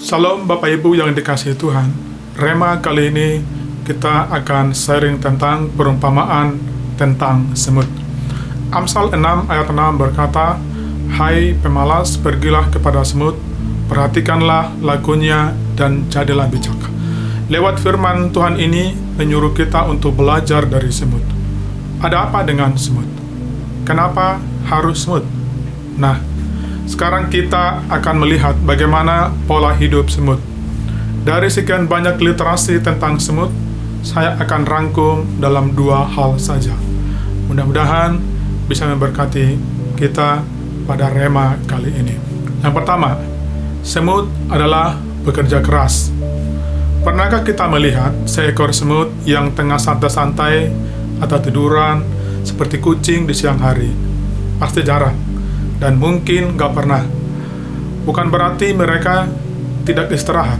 Shalom Bapak Ibu yang dikasihi Tuhan. Rema kali ini kita akan sharing tentang perumpamaan tentang semut. Amsal 6 ayat 6 berkata, "Hai pemalas, pergilah kepada semut, perhatikanlah lakunya dan jadilah bijak." Lewat firman Tuhan ini menyuruh kita untuk belajar dari semut. Ada apa dengan semut? Kenapa harus semut? Nah, sekarang kita akan melihat bagaimana pola hidup semut. Dari sekian banyak literasi tentang semut, saya akan rangkum dalam 2 hal saja. Mudah-mudahan bisa memberkati kita pada Rema kali ini. Yang pertama, semut adalah pekerja keras. Pernahkah kita melihat seekor semut yang tengah santai-santai atau tiduran seperti kucing di siang hari? Pasti jarang. Dan mungkin gak pernah. Bukan berarti mereka tidak istirahat.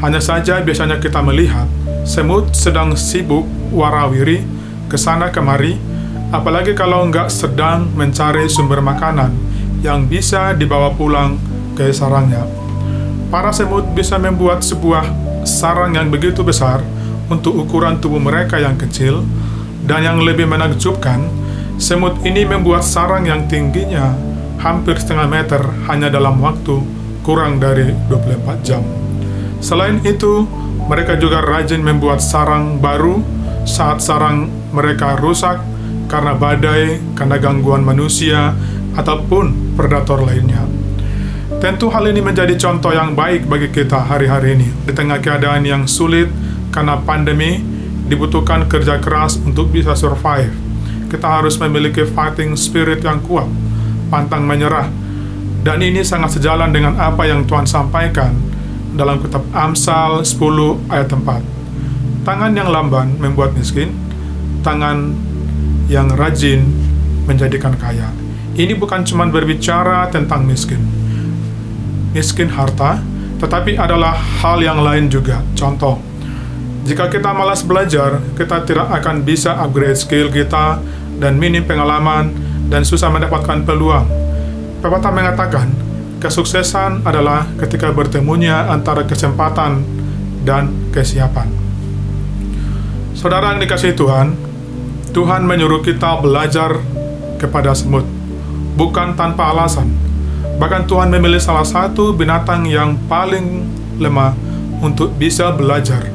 Hanya saja biasanya kita melihat semut sedang sibuk warawiri kesana kemari, apalagi kalau nggak sedang mencari sumber makanan yang bisa dibawa pulang ke sarangnya. Para semut bisa membuat sebuah sarang yang begitu besar untuk ukuran tubuh mereka yang kecil, dan yang lebih menakjubkan, semut ini membuat sarang yang tingginya hampir setengah meter hanya dalam waktu kurang dari 24 jam. Selain itu, mereka juga rajin membuat sarang baru saat sarang mereka rusak karena badai, karena gangguan manusia, ataupun predator lainnya. Tentu hal ini menjadi contoh yang baik bagi kita hari-hari ini. Di tengah keadaan yang sulit karena pandemi, dibutuhkan kerja keras untuk bisa survive. Kita harus memiliki fighting spirit yang kuat, pantang menyerah. Dan ini sangat sejalan dengan apa yang Tuhan sampaikan dalam kitab Amsal 10 ayat 4. Tangan yang lamban membuat miskin, tangan yang rajin menjadikan kaya. Ini bukan cuma berbicara tentang miskin harta, tetapi adalah hal yang lain juga. Contoh, jika kita malas belajar, kita tidak akan bisa upgrade skill kita dan minim pengalaman dan susah mendapatkan peluang. Pepatah mengatakan, kesuksesan adalah ketika bertemunya antara kesempatan dan kesiapan. Saudara yang dikasihi Tuhan, Tuhan menyuruh kita belajar kepada semut, bukan tanpa alasan. Bahkan Tuhan memilih salah satu binatang yang paling lemah untuk bisa belajar.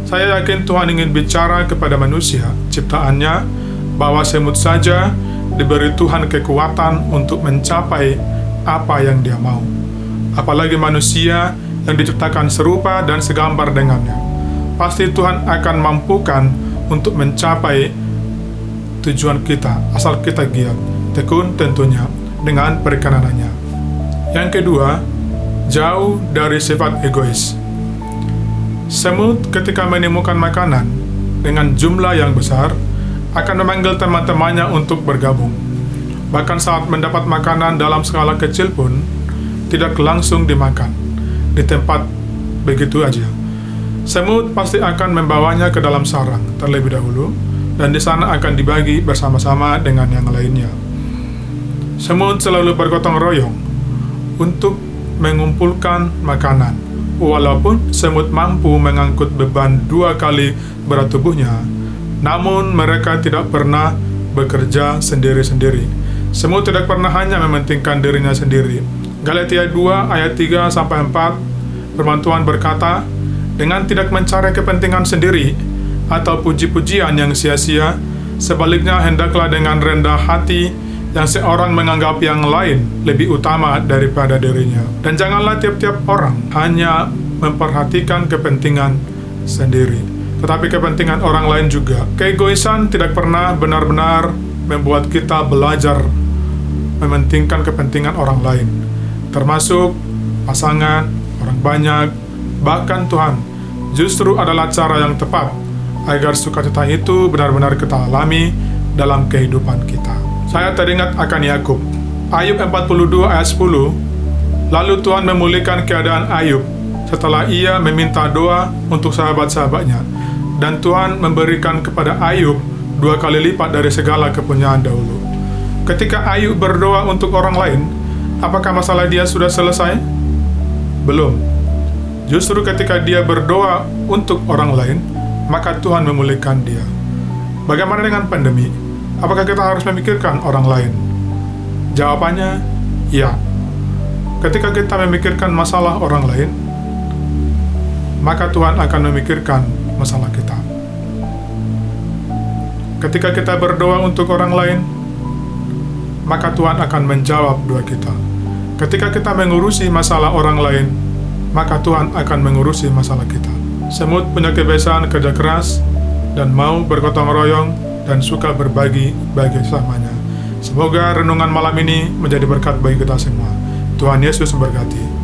Saya yakin Tuhan ingin bicara kepada manusia, ciptaannya, bahwa semut saja diberi Tuhan kekuatan untuk mencapai apa yang Dia mau. Apalagi manusia yang diciptakan serupa dan segambar dengannya. Pasti Tuhan akan mampukan untuk mencapai tujuan kita, asal kita giat, tekun tentunya, dengan perkenanannya. Yang kedua, jauh dari sifat egois. Semut ketika menemukan makanan dengan jumlah yang besar, akan memanggil teman-temannya untuk bergabung. Bahkan saat mendapat makanan dalam skala kecil pun, tidak langsung dimakan di tempat begitu aja. Semut pasti akan membawanya ke dalam sarang terlebih dahulu, dan di sana akan dibagi bersama-sama dengan yang lainnya. Semut selalu bergotong royong untuk mengumpulkan makanan. Walaupun semut mampu mengangkut beban 2 kali berat tubuhnya, namun mereka tidak pernah bekerja sendiri-sendiri. Semut tidak pernah hanya mementingkan dirinya sendiri. Galatia 2 ayat 3-4, firman Tuhan berkata, "Dengan tidak mencari kepentingan sendiri atau puji-pujian yang sia-sia, sebaliknya hendaklah dengan rendah hati yang seorang menganggap yang lain lebih utama daripada dirinya. Dan janganlah tiap-tiap orang hanya memperhatikan kepentingan sendiri, tetapi kepentingan orang lain juga." Keegoisan tidak pernah benar-benar membuat kita belajar mementingkan kepentingan orang lain, termasuk pasangan, orang banyak, bahkan Tuhan. Justru adalah cara yang tepat agar sukacita itu benar-benar kita alami dalam kehidupan kita. Saya teringat akan Yakub. Ayub 42 ayat 10, lalu Tuhan memulihkan keadaan Ayub setelah ia meminta doa untuk sahabat-sahabatnya. Dan Tuhan memberikan kepada Ayub 2 kali lipat dari segala kepunyaan dahulu. Ketika Ayub berdoa untuk orang lain, apakah masalah dia sudah selesai? Belum. Justru ketika dia berdoa untuk orang lain, maka Tuhan memulihkan dia. Bagaimana dengan pandemi? Apakah kita harus memikirkan orang lain? Jawabannya, ya. Ketika kita memikirkan masalah orang lain, maka Tuhan akan memikirkan masalah kita. Ketika kita berdoa untuk orang lain, maka Tuhan akan menjawab doa kita. Ketika kita mengurusi masalah orang lain, maka Tuhan akan mengurusi masalah kita. Semut punya kebiasaan kerja keras dan mau bergotong royong dan suka berbagi bagi sesamanya. Semoga renungan malam ini menjadi berkat bagi kita semua. Tuhan Yesus memberkati.